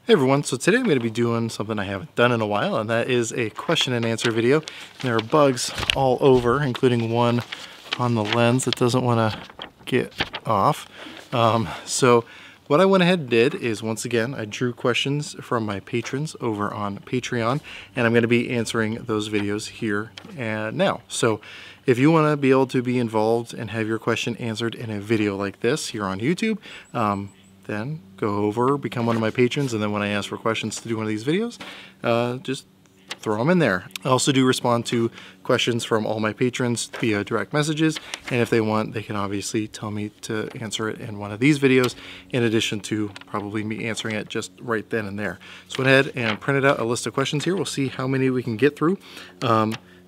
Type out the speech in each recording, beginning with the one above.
Hey everyone, so today I'm going to be doing something I haven't done in a while, and that is a question and answer video. And there are bugs all over, including one on the lens that doesn't want to get off. So what I went ahead and did is, once again, I drew questions from my patrons over on Patreon, and I'm going to be answering those videos here and now. So if you want to be able to be involved and have your question answered in a video like this here on YouTube, then go over, become one of my patrons, and then when I ask for questions to do one of these videos, just throw them in there. I also do respond to questions from all my patrons via direct messages, and if they want, they can obviously tell me to answer it in one of these videos, in addition to probably me answering it just right then and there. So went ahead and printed out a list of questions here. We'll see how many we can get through.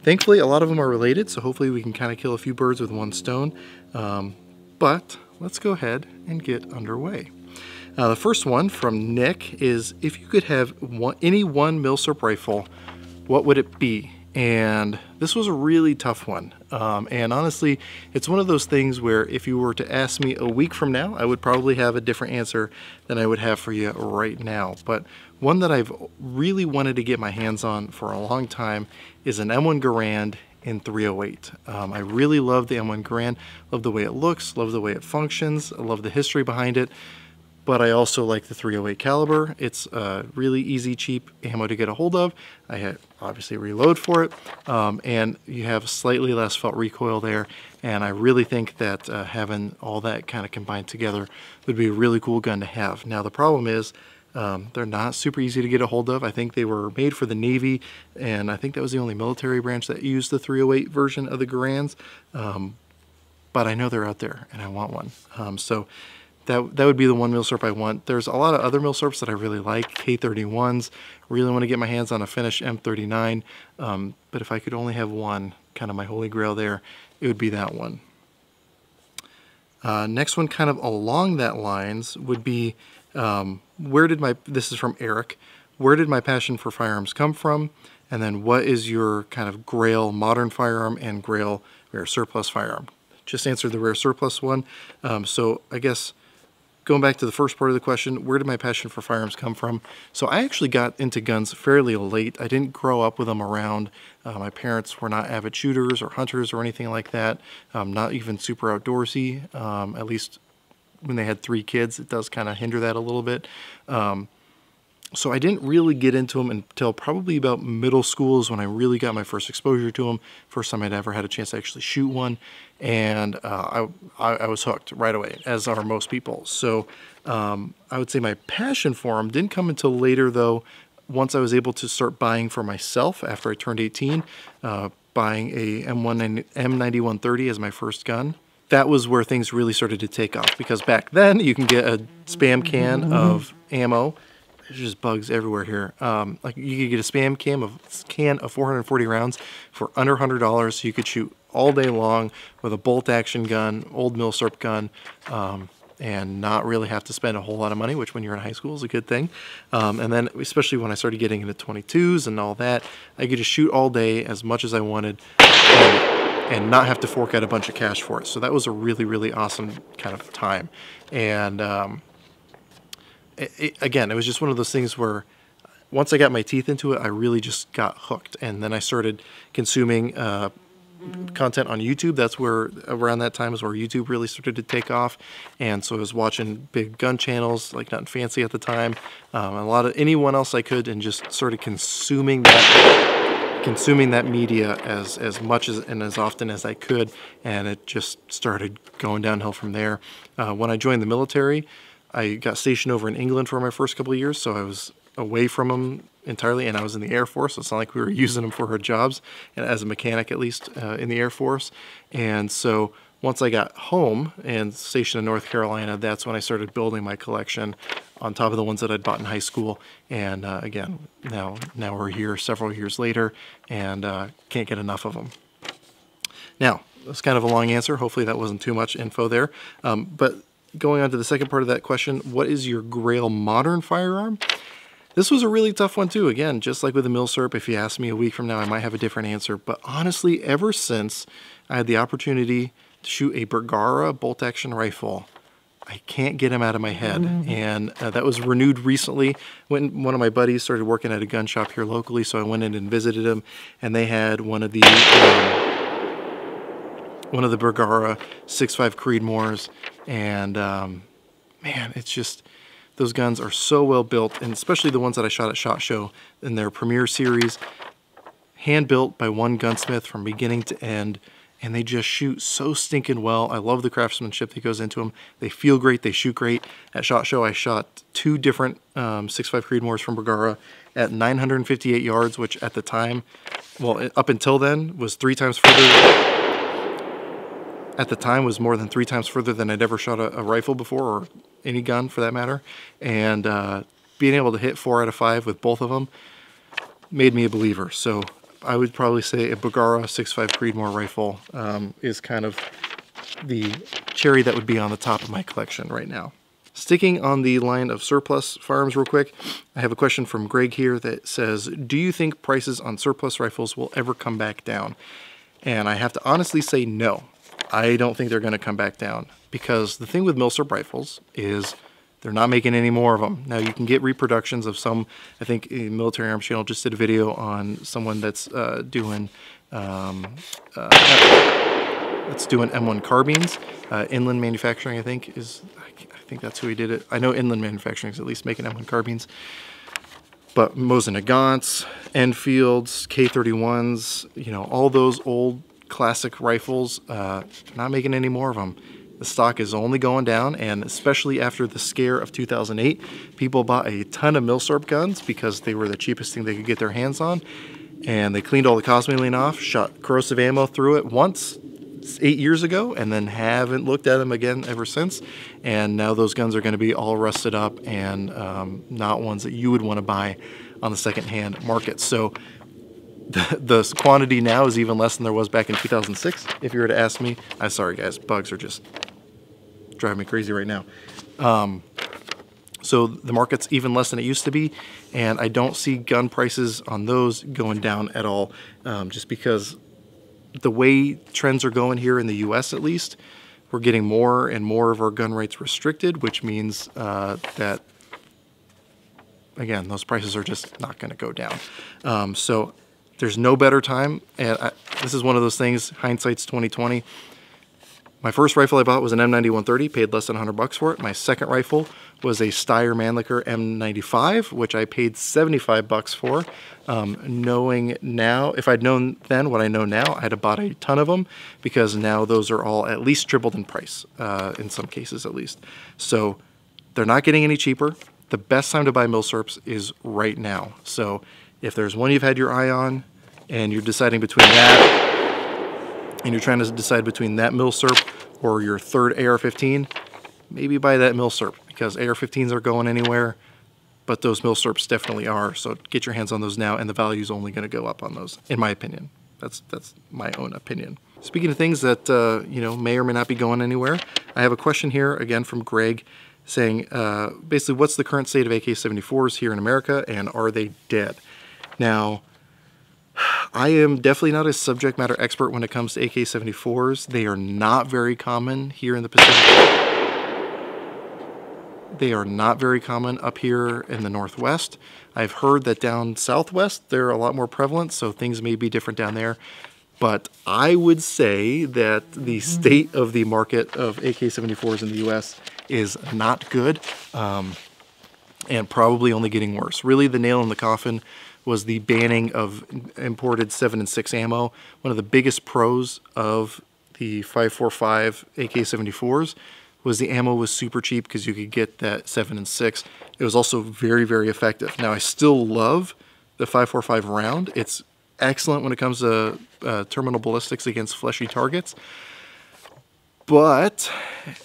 Thankfully, a lot of them are related, so hopefully we can kind of kill a few birds with one stone. But let's go ahead and get underway. The first one from Nick is, if you could have any one Milsurp rifle, what would it be? And this was a really tough one. And honestly, it's one of those things where if you were to ask me a week from now, I would probably have a different answer than I would have for you right now. But one that I've really wanted to get my hands on for a long time is an M1 Garand in 308. I really love the M1 Garand, love the way it looks, love the way it functions, I love the history behind it. But I also like the 308 caliber. It's really easy, cheap ammo to get a hold of. I had obviously reload for it, and you have slightly less felt recoil there. And I really think that having all that kind of combined together would be a really cool gun to have. Now the problem is they're not super easy to get a hold of. I think they were made for the Navy, and I think that was the only military branch that used the 308 version of the Garands. But I know they're out there, and I want one. So that would be the one Milsurp I want. There's a lot of other Milsurps that I really like, K31s. Really want to get my hands on a finished M39, but if I could only have one, kind of my holy grail there, it would be that one. Next one, kind of along that lines, would be, this is from Eric, where did my passion for firearms come from? And then what is your kind of Grail modern firearm and Grail rare surplus firearm? Just answered the rare surplus one. So I guess, going back to the first part of the question, where did my passion for firearms come from? So I actually got into guns fairly late. I didn't grow up with them around. My parents were not avid shooters or hunters or anything like that. Not even super outdoorsy. At least when they had 3 kids, it does kind of hinder that a little bit. So I didn't really get into them until probably about middle school is when I really got my first exposure to them. First time I'd ever had a chance to actually shoot one. And I was hooked right away, as are most people. So I would say my passion for them didn't come until later, though. Once I was able to start buying for myself after I turned 18, buying a M9130 as my first gun. That was where things really started to take off, because back then you can get a spam can of ammo. There's just bugs everywhere here. Like you could get a spam can of 440 rounds for under $100, so you could shoot all day long with a bolt action gun, old Milsurp gun, and not really have to spend a whole lot of money, which when you're in high school is a good thing. And then especially when I started getting into 22s and all that, I could just shoot all day as much as I wanted and not have to fork out a bunch of cash for it. So that was a really, really awesome kind of time. And again, it was just one of those things where once I got my teeth into it, I really just got hooked. And then I started consuming content on YouTube. That's where, around that time is where YouTube really started to take off. And so I was watching big gun channels, like Nothing Fancy at the time, a lot of anyone else I could, and just sort of consuming that media as much as and as often as I could. And it just started going downhill from there. When I joined the military, I got stationed over in England for my first couple of years, so I was away from them entirely, and I was in the Air Force, so it's not like we were using them for our jobs, and as a mechanic at least, in the Air Force. And so once I got home and stationed in North Carolina, that's when I started building my collection on top of the ones that I'd bought in high school. And again, now we're here several years later, and can't get enough of them. Now, that's kind of a long answer. Hopefully that wasn't too much info there. But going on to the second part of that question, what is your Grail modern firearm? This was a really tough one too. Again, just like with the Milsurp, if you ask me a week from now, I might have a different answer. But honestly, ever since I had the opportunity to shoot a Bergara bolt-action rifle, I can't get him out of my head. And that was renewed recently when one of my buddies started working at a gun shop here locally, so I went in and visited him, and they had one of the Bergara 6.5 Creedmoors, and man, it's just, those guns are so well built, and especially the ones that I shot at SHOT Show in their Premier Series, hand built by one gunsmith from beginning to end, and they just shoot so stinking well. I love the craftsmanship that goes into them. They feel great, they shoot great. At SHOT Show, I shot 2 different 6.5 Creedmoors from Bergara at 958 yards, which at the time, well, up until then, was 3 times further. At the time, was more than 3 times further than I'd ever shot a rifle before, or any gun for that matter. And being able to hit 4 out of 5 with both of them made me a believer. So I would probably say a Bergara 6.5 Creedmoor rifle is kind of the cherry that would be on the top of my collection right now. Sticking on the line of surplus firearms real quick, I have a question from Greg here that says, do you think prices on surplus rifles will ever come back down? And I have to honestly say no. I don't think they're going to come back down, because the thing with Milsurp rifles is they're not making any more of them. Now, you can get reproductions of some. I think a Military Arms channel just did a video on someone that's doing M1 carbines. Inland Manufacturing, I think that's who he did it. I know Inland Manufacturing is at least making M1 carbines. But Mosin Nagants, Enfields, K31s, you know, all those old classic rifles, not making any more of them. The stock is only going down, and especially after the scare of 2008, people bought a ton of Milsurp guns because they were the cheapest thing they could get their hands on, and they cleaned all the cosmeline off, shot corrosive ammo through it once 8 years ago, and then haven't looked at them again ever since. And now those guns are going to be all rusted up and not ones that you would want to buy on the secondhand market. So the quantity now is even less than there was back in 2006, if you were to ask me. I'm sorry guys, bugs are just driving me crazy right now. So the market's even less than it used to be, and I don't see gun prices on those going down at all, just because the way trends are going here in the US at least, we're getting more and more of our gun rates restricted, which means that, again, those prices are just not going to go down. So there's no better time, and this is one of those things, hindsight's 2020. My first rifle I bought was an M90-130, paid less than $100 for it. My second rifle was a Steyr Mannlicher M95, which I paid $75 for. Knowing now, if I'd known then what I know now, I'd have bought a ton of them, because now those are all at least tripled in price, in some cases at least. So they're not getting any cheaper. The best time to buy Milsurps is right now. So if there's one you've had your eye on, and you're deciding between that, and you're trying to decide between that Milsurp or your third AR-15, maybe buy that Milsurp, because AR-15s are going anywhere, but those Milsurps definitely are. So get your hands on those now, and the value is only going to go up on those, in my opinion. That's my own opinion. Speaking of things that you know, may or may not be going anywhere, I have a question here again from Greg saying, basically, what's the current state of AK-74s here in America, and are they dead? Now, I am definitely not a subject matter expert when it comes to AK-74s. They are not very common here in the Pacific. They are not very common up here in the Northwest. I've heard that down Southwest they're a lot more prevalent, so things may be different down there. But I would say that the state of the market of AK-74s in the U.S. is not good, and probably only getting worse. Really, the nail in the coffin was the banning of imported 7.6 ammo. One of the biggest pros of the 5.45 AK-74s was the ammo was super cheap because you could get that 7.6. It was also very, very effective. Now, I still love the 5.45 round. It's excellent when it comes to terminal ballistics against fleshy targets. But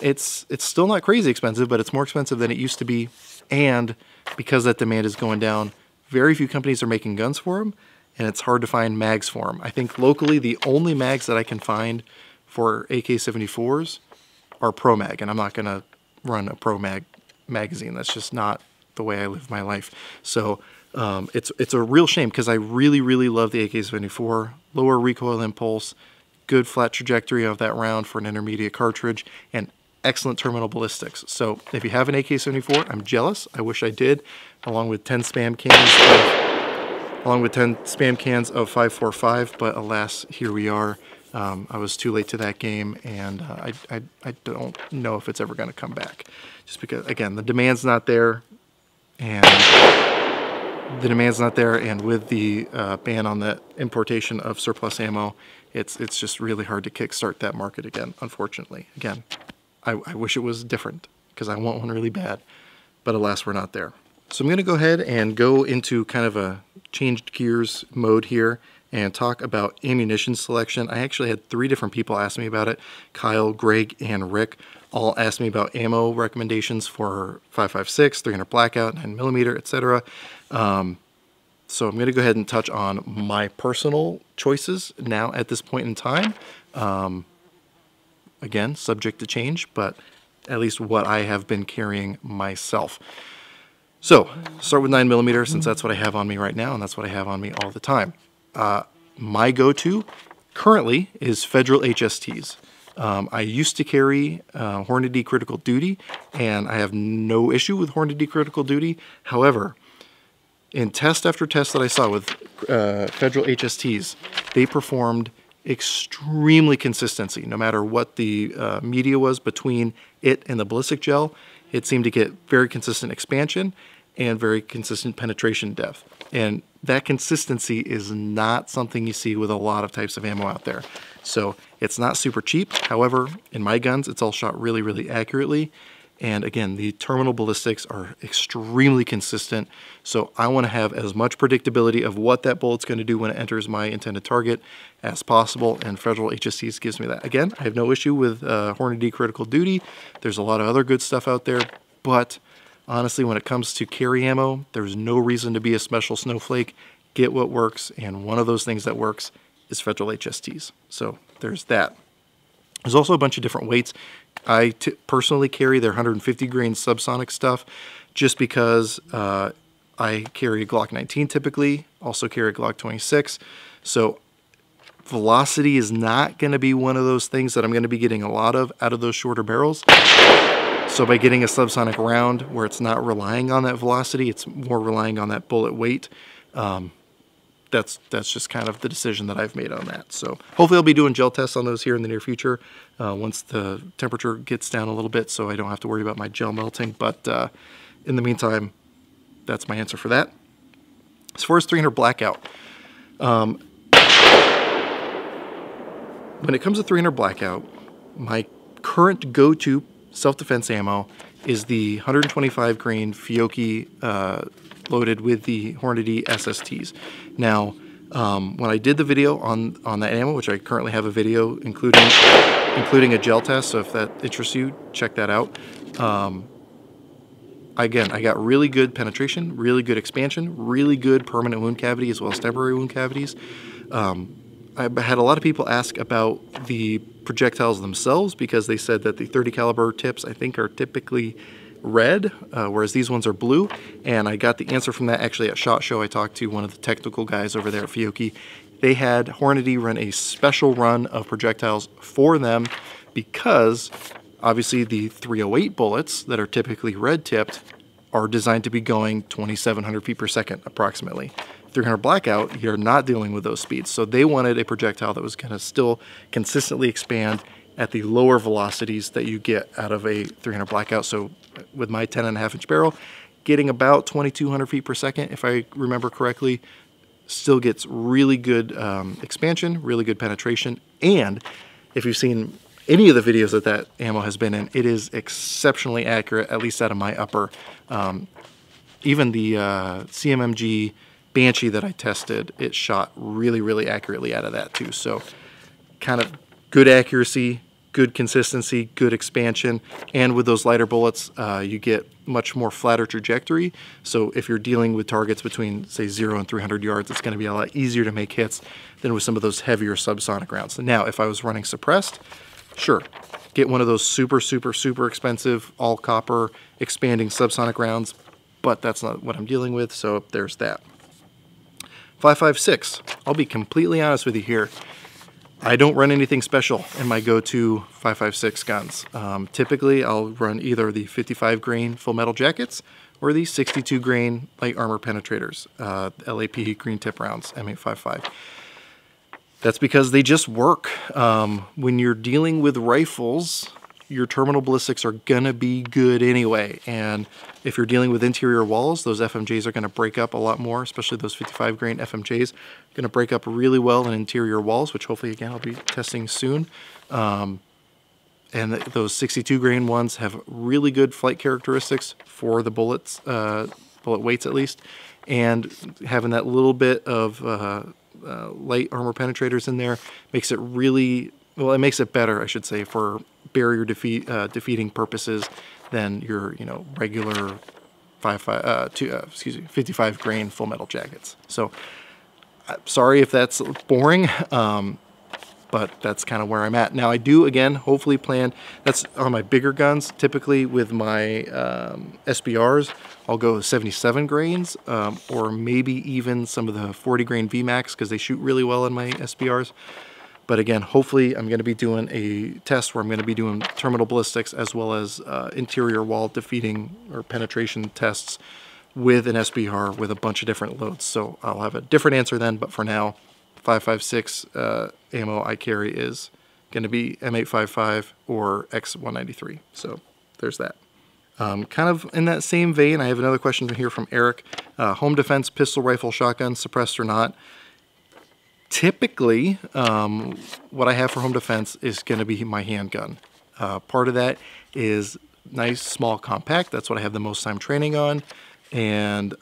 it's still not crazy expensive, but it's more expensive than it used to be. And because that demand is going down, very few companies are making guns for them, and it's hard to find mags for them. I think locally the only mags that I can find for AK-74s are Pro Mag, and I'm not going to run a Pro Mag magazine. That's just not the way I live my life. So it's a real shame, because I really, really love the AK-74. Lower recoil impulse, good flat trajectory of that round for an intermediate cartridge, and excellent terminal ballistics. So if you have an AK-74, I'm jealous. I wish I did, along with 10 spam cans of 5.45, but alas, here we are. I was too late to that game, and I don't know if it's ever going to come back. Just because, again, the demand's not there, and with the ban on the importation of surplus ammo, it's just really hard to kickstart that market again, unfortunately. Again, I wish it was different, because I want one really bad, but alas, we're not there. So I'm going to go ahead and go into kind of a changed gears mode here and talk about ammunition selection. I actually had 3 different people ask me about it. Kyle, Greg, and Rick all asked me about ammo recommendations for 5.56, 300 blackout, 9mm, etc. So I'm going to go ahead and touch on my personal choices now at this point in time. Again, subject to change, but at least what I have been carrying myself. So, start with 9mm, since that's what I have on me right now, and that's what I have on me all the time. My go-to currently is Federal HSTs. I used to carry Hornady Critical Duty, and I have no issue with Hornady Critical Duty. However, in test after test that I saw with Federal HSTs, they performed extremely consistency. No matter what the media was between it and the ballistic gel, it seemed to get very consistent expansion and very consistent penetration depth. And that consistency is not something you see with a lot of types of ammo out there. So it's not super cheap. However, in my guns, it's all shot really, really accurately. And again, the terminal ballistics are extremely consistent. So I want to have as much predictability of what that bullet's going to do when it enters my intended target as possible. And Federal HSTs gives me that. Again, I have no issue with Hornady Critical Duty. There's a lot of other good stuff out there. But honestly, when it comes to carry ammo, there's no reason to be a special snowflake. Get what works. And one of those things that works is Federal HSTs. So there's that. There's also a bunch of different weights. I personally carry their 150 grain subsonic stuff just because I carry a Glock 19 typically, also carry a Glock 26. So velocity is not going to be one of those things that I'm going to be getting a lot of out of those shorter barrels. So by getting a subsonic round where it's not relying on that velocity, it's more relying on that bullet weight. That's just kind of the decision that I've made on that. So hopefully I'll be doing gel tests on those here in the near future once the temperature gets down a little bit, so I don't have to worry about my gel melting. But in the meantime, that's my answer for that. As far as 300 blackout, when it comes to 300 blackout, my current go-to self-defense ammo is the 125 grain Fiocchi loaded with the Hornady SSTs. Now, when I did the video on that ammo, which I currently have a video including a gel test, so if that interests you, check that out. Again, I got really good penetration, really good expansion, really good permanent wound cavity as well as temporary wound cavities. I had a lot of people ask about the projectiles themselves because they said that the 30 caliber tips, I think, are typically red, whereas these ones are blue. And I got the answer from that actually at SHOT Show. I talked to one of the technical guys over there at Fiocchi. They had Hornady run a special run of projectiles for them because obviously the 308 bullets that are typically red tipped are designed to be going 2,700 feet per second approximately. 300 blackout, you're not dealing with those speeds. So they wanted a projectile that was going to still consistently expand at the lower velocities that you get out of a 300 blackout. So with my 10.5 inch barrel, getting about 2,200 feet per second, if I remember correctly, still gets really good expansion, really good penetration. And if you've seen any of the videos that that ammo has been in, it is exceptionally accurate, at least out of my upper. Even the CMMG Banshee that I tested, it shot really, really accurately out of that too. So kind of good accuracy, good consistency, good expansion, and with those lighter bullets, you get much more flatter trajectory. So if you're dealing with targets between, say, 0 and 300 yards, it's going to be a lot easier to make hits than with some of those heavier subsonic rounds. Now, if I was running suppressed, sure, get one of those super, super, super expensive all copper expanding subsonic rounds, but that's not what I'm dealing with, so there's that. 5.56, I'll be completely honest with you here. I don't run anything special in my go-to 5.56 guns. Typically, I'll run either the 55 grain full metal jackets or the 62 grain light armor penetrators, LAP green tip rounds, M855. That's because they just work. When you're dealing with rifles, your terminal ballistics are gonna be good anyway. And if you're dealing with interior walls, those FMJs are gonna break up a lot more, especially those 55 grain FMJs. Gonna break up really well in interior walls, which hopefully, again, I'll be testing soon. And those 62 grain ones have really good flight characteristics for the bullets, bullet weights at least. And having that little bit of light armor penetrators in there makes it really, well, it makes it better, I should say, for barrier defeating purposes than your, regular 55 grain full metal jackets. So, sorry if that's boring, but that's kind of where I'm at. Now I do, again, hopefully plan, that's on my bigger guns. Typically with my SBRs, I'll go 77 grains, or maybe even some of the 40 grain VMAX because they shoot really well in my SBRs. But again, hopefully I'm going to be doing a test where I'm going to be doing terminal ballistics as well as interior wall defeating or penetration tests with an SBR with a bunch of different loads. So I'll have a different answer then, but for now, 5.56 ammo I carry is going to be M855 or X193. So there's that. Kind of in that same vein, I have another question here from Eric. Home defense, pistol, rifle, shotgun, suppressed or not? Typically, what I have for home defense is going to be my handgun. Part of that is nice, small, compact. That's what I have the most time training on. And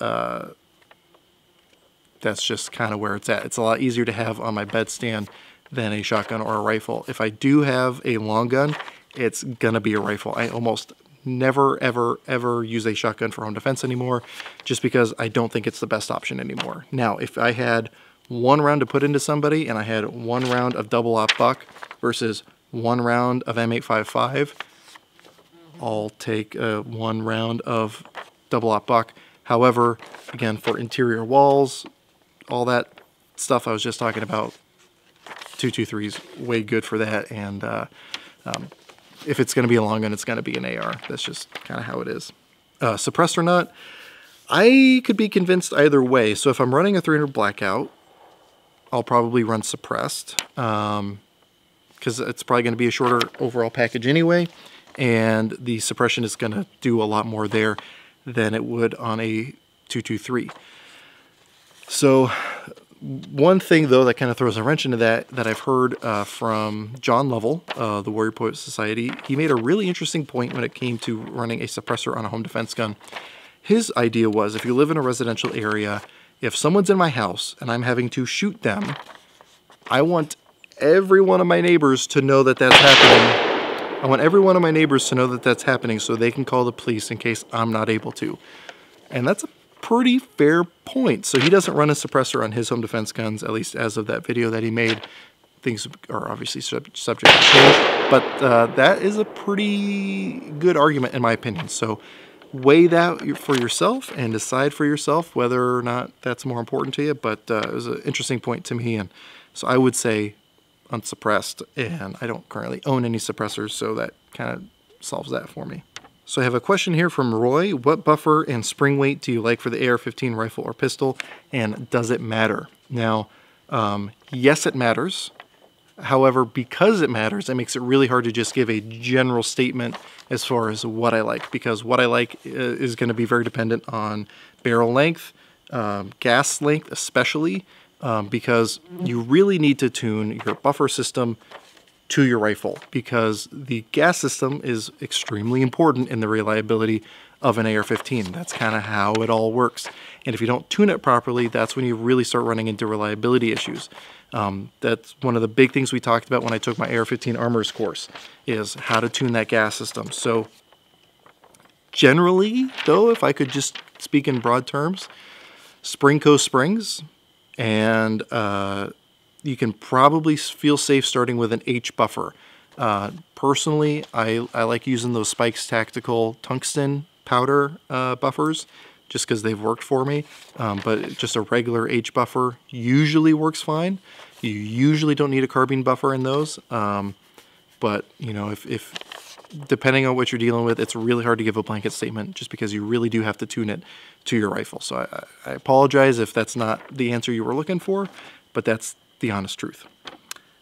that's just kind of where it's at. It's a lot easier to have on my bedstand than a shotgun or a rifle. If I do have a long gun, it's going to be a rifle. I almost never, ever, ever use a shotgun for home defense anymore just because I don't think it's the best option anymore. Now, if I had one round to put into somebody and I had one round of double-aught buck versus one round of M855, I'll take one round of double-aught buck. However, again, for interior walls, all that stuff I was just talking about, 223 is way good for that. And if it's going to be a long gun, it's going to be an AR. That's just kind of how it is. Suppressed or not, I could be convinced either way. So if I'm running a 300 blackout, I'll probably run suppressed because it's probably going to be a shorter overall package anyway, and the suppression is going to do a lot more there than it would on a 223. So one thing though that kind of throws a wrench into that I've heard from John Lovell, the Warrior Poet Society, he made a really interesting point when it came to running a suppressor on a home defense gun. His idea was if you live in a residential area, if someone's in my house and I'm having to shoot them, I want every one of my neighbors to know that that's happening. I want every one of my neighbors to know that that's happening so they can call the police in case I'm not able to. And that's a pretty fair point. So he doesn't run a suppressor on his home defense guns, at least as of that video that he made. Things are obviously subject to change, but that is a pretty good argument in my opinion. So weigh that for yourself and decide for yourself whether or not that's more important to you. But it was an interesting point to me, and so I would say unsuppressed, and I don't currently own any suppressors, so that kind of solves that for me. So I have a question here from Roy. What buffer and spring weight do you like for the AR-15 rifle or pistol, and does it matter? Now, yes, it matters. However, because it matters, it makes it really hard to just give a general statement as far as what I like, because what I like is going to be very dependent on barrel length, gas length especially, because you really need to tune your buffer system to your rifle, because the gas system is extremely important in the reliability of an AR-15. That's kind of how it all works. And if you don't tune it properly, that's when you really start running into reliability issues. That's one of the big things we talked about when I took my AR-15 Armors course, is how to tune that gas system. So generally, though, if I could just speak in broad terms, Springco springs, and you can probably feel safe starting with an H buffer. Personally, I like using those Spikes Tactical tungsten powder buffers. just because they've worked for me. But just a regular H buffer usually works fine. You usually don't need a carbine buffer in those. But you know, if depending on what you're dealing with, it's really hard to give a blanket statement just because you really do have to tune it to your rifle. So I apologize if that's not the answer you were looking for, but that's the honest truth.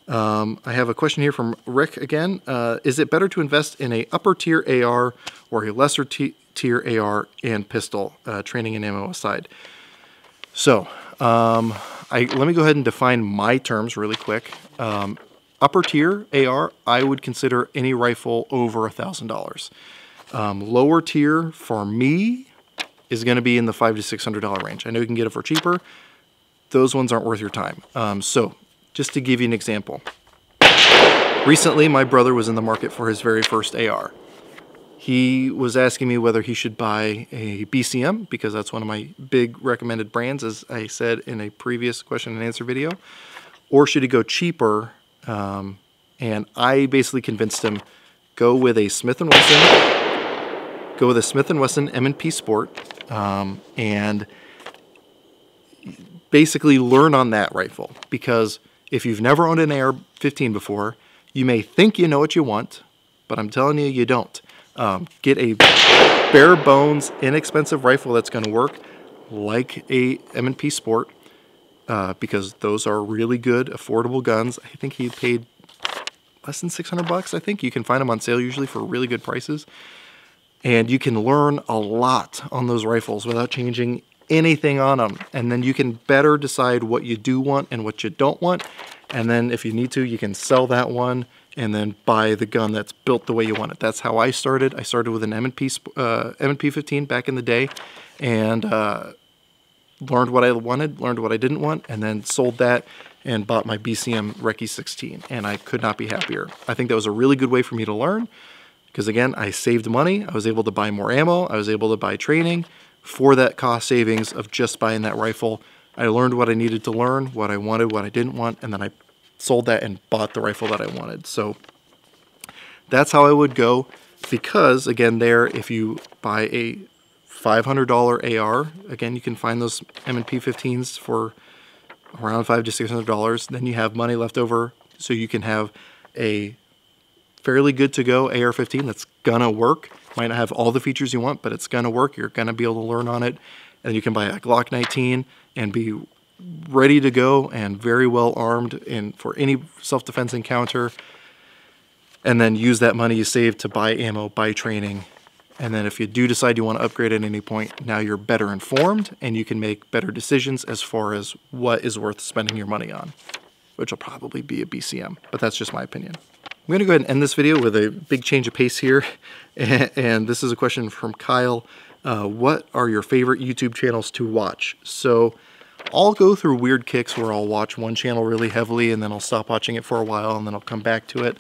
I have a question here from Rick again. Is it better to invest in a upper tier AR or a lesser tier AR and pistol, training and ammo aside? So let me go ahead and define my terms really quick. Upper tier AR, I would consider any rifle over $1,000. Lower tier for me is going to be in the $500 to $600 range. I know you can get it for cheaper. Those ones aren't worth your time. So just to give you an example, recently my brother was in the market for his very first AR. He was asking me whether he should buy a BCM, because that's one of my big recommended brands, as I said in a previous question and answer video, or should he go cheaper? And I basically convinced him, go with a Smith & Wesson M&P Sport, and basically learn on that rifle. Because if you've never owned an AR-15 before, you may think you know what you want, but I'm telling you, you don't. Get a bare bones, inexpensive rifle that's going to work like a M&P Sport. Because those are really good, affordable guns. I think he paid less than 600 bucks. I think you can find them on sale usually for really good prices. And you can learn a lot on those rifles without changing anything on them. And then you can better decide what you do want and what you don't want. And then if you need to, you can sell that one and then buy the gun that's built the way you want it. That's how I started. I started with an M&P 15 back in the day, and learned what I wanted, learned what I didn't want, and then sold that and bought my BCM Recce 16, and I could not be happier. I think that was a really good way for me to learn, because again, I saved money, I was able to buy more ammo, I was able to buy training for that cost savings of just buying that rifle. I learned what I needed to learn, what I wanted, what I didn't want, and then I sold that and bought the rifle that I wanted. So that's how I would go, because again, there, if you buy a $500 AR, again, you can find those M&P 15s for around $500 to $600. Then you have money left over, so you can have a fairly good to go AR-15 that's gonna work. Might not have all the features you want, but it's gonna work. You're gonna be able to learn on it. And you can buy a Glock 19 and be ready to go and very well armed for any self-defense encounter. And then use that money you saved to buy ammo, buy training. And then if you do decide you want to upgrade at any point, now you're better informed and you can make better decisions as far as what is worth spending your money on, which will probably be a BCM, but that's just my opinion. I'm going to go ahead and end this video with a big change of pace here. And this is a question from Kyle. What are your favorite YouTube channels to watch? So I'll go through weird kicks where I'll watch one channel really heavily and then I'll stop watching it for a while and then I'll come back to it.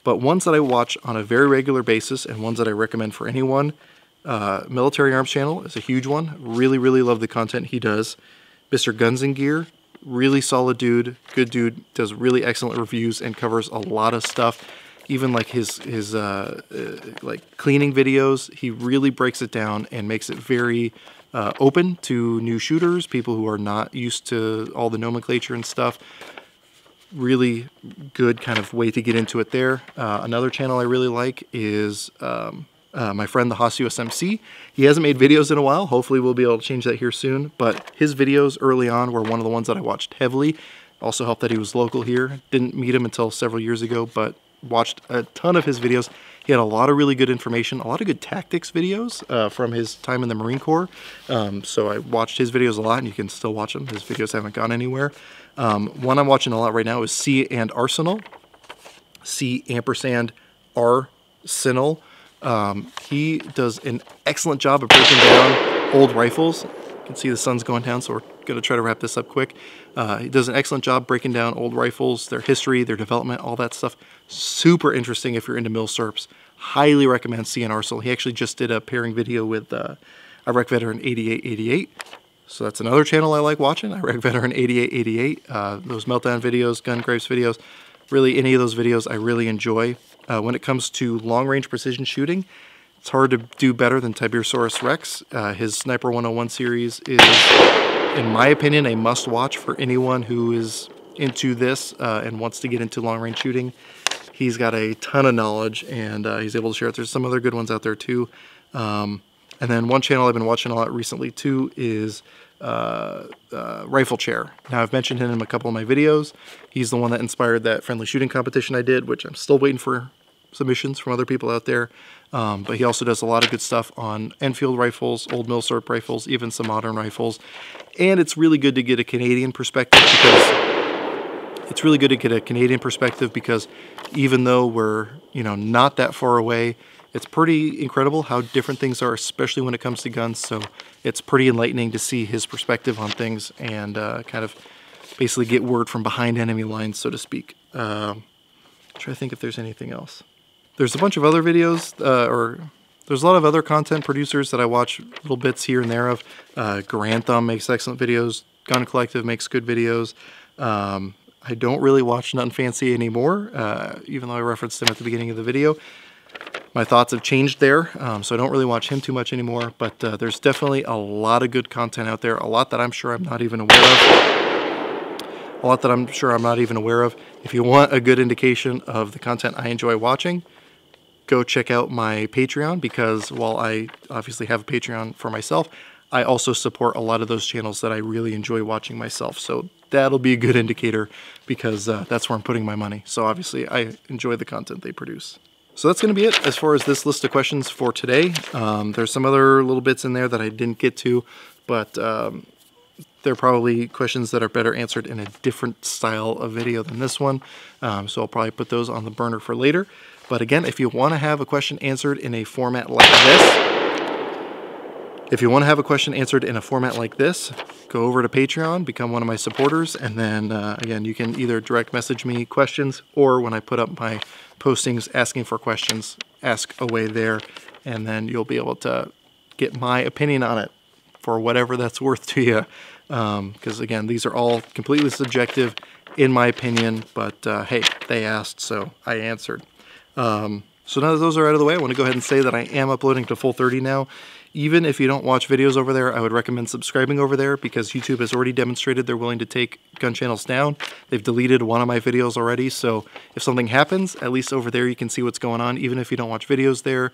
But ones that I watch on a very regular basis and ones that I recommend for anyone, Military Arms channel is a huge one. Really, really love the content he does. Mr. Guns and Gear, really solid dude, good dude, does really excellent reviews and covers a lot of stuff. Even like his like cleaning videos, he really breaks it down and makes it very open to new shooters, people who are not used to all the nomenclature and stuff. Really good kind of way to get into it there. Another channel I really like is my friend the Haas USMC. He hasn't made videos in a while. Hopefully we'll be able to change that here soon. But his videos early on were one of the ones that I watched heavily. Also helped that he was local here. Didn't meet him until several years ago, but watched a ton of his videos. He had a lot of really good information, a lot of good tactics videos from his time in the Marine Corps. So I watched his videos a lot, and you can still watch them. His videos haven't gone anywhere. One I'm watching a lot right now is C and Arsenal. C_Arsenal. He does an excellent job of breaking down old rifles. You can see the sun's going down, so we're going to try to wrap this up quick. He does an excellent job breaking down old rifles, their history, their development, all that stuff. Super interesting if you're into Milsurps. Highly recommend C and Arsenal. He actually just did a pairing video with Iraq Veteran 8888. So that's another channel I like watching, Iraq Veteran 8888. Those meltdown videos, gun grapes videos, really any of those videos I really enjoy. When it comes to long-range precision shooting, It's hard to do better than Milsurp Rex. His Sniper 101 series is, in my opinion, a must-watch for anyone who is into this and wants to get into long-range shooting. He's got a ton of knowledge, and he's able to share it. There's some other good ones out there too. And then one channel I've been watching a lot recently too is Rifle Chair. Now, I've mentioned him in a couple of my videos. He's the one that inspired that friendly shooting competition I did, which I'm still waiting for submissions from other people out there. But he also does a lot of good stuff on Enfield rifles, old Milsurp rifles, even some modern rifles. And it's really good to get a Canadian perspective because even though we're, you know, not that far away, it's pretty incredible how different things are, especially when it comes to guns. So it's pretty enlightening to see his perspective on things and kind of basically get word from behind enemy lines, so to speak. I'm trying to think if there's anything else. There's a bunch of other videos, there's a lot of other content producers that I watch little bits here and there of. Grantham makes excellent videos. Gun Collective makes good videos. I don't really watch Nothing Fancy anymore, even though I referenced him at the beginning of the video. My thoughts have changed there, so I don't really watch him too much anymore, but there's definitely a lot of good content out there, a lot that I'm sure I'm not even aware of. If you want a good indication of the content I enjoy watching, go check out my Patreon, because while I obviously have a Patreon for myself, I also support a lot of those channels that I really enjoy watching myself. So that'll be a good indicator, because that's where I'm putting my money. So obviously I enjoy the content they produce. So that's going to be it as far as this list of questions for today. There's some other little bits in there that I didn't get to, but they're probably questions that are better answered in a different style of video than this one. So I'll probably put those on the burner for later. But again, if you want to have a question answered in a format like this, go over to Patreon, become one of my supporters, and then again, you can either direct message me questions, or when I put up my postings asking for questions, ask away there, and then you'll be able to get my opinion on it for whatever that's worth to you. Because again, these are all completely subjective in my opinion, but hey, they asked, so I answered. So now that those are out of the way, I want to go ahead and say that I am uploading to Full30 now. Even if you don't watch videos over there, I would recommend subscribing over there, because YouTube has already demonstrated they're willing to take gun channels down. They've deleted one of my videos already, so if something happens, at least over there you can see what's going on. Even if you don't watch videos there,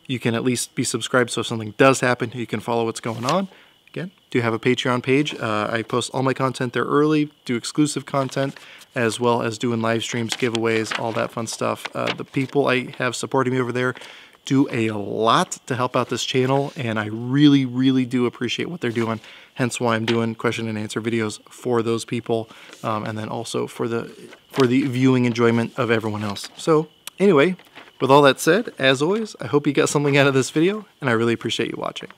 you can at least be subscribed, so if something does happen, you can follow what's going on. Again, do have a Patreon page. I post all my content there early, do exclusive content, as well as doing live streams, giveaways, all that fun stuff. The people I have supporting me over there do a lot to help out this channel, and I really, really do appreciate what they're doing. Hence why I'm doing question and answer videos for those people, and then also for the viewing enjoyment of everyone else. So anyway, with all that said, as always, I hope you got something out of this video, and I really appreciate you watching.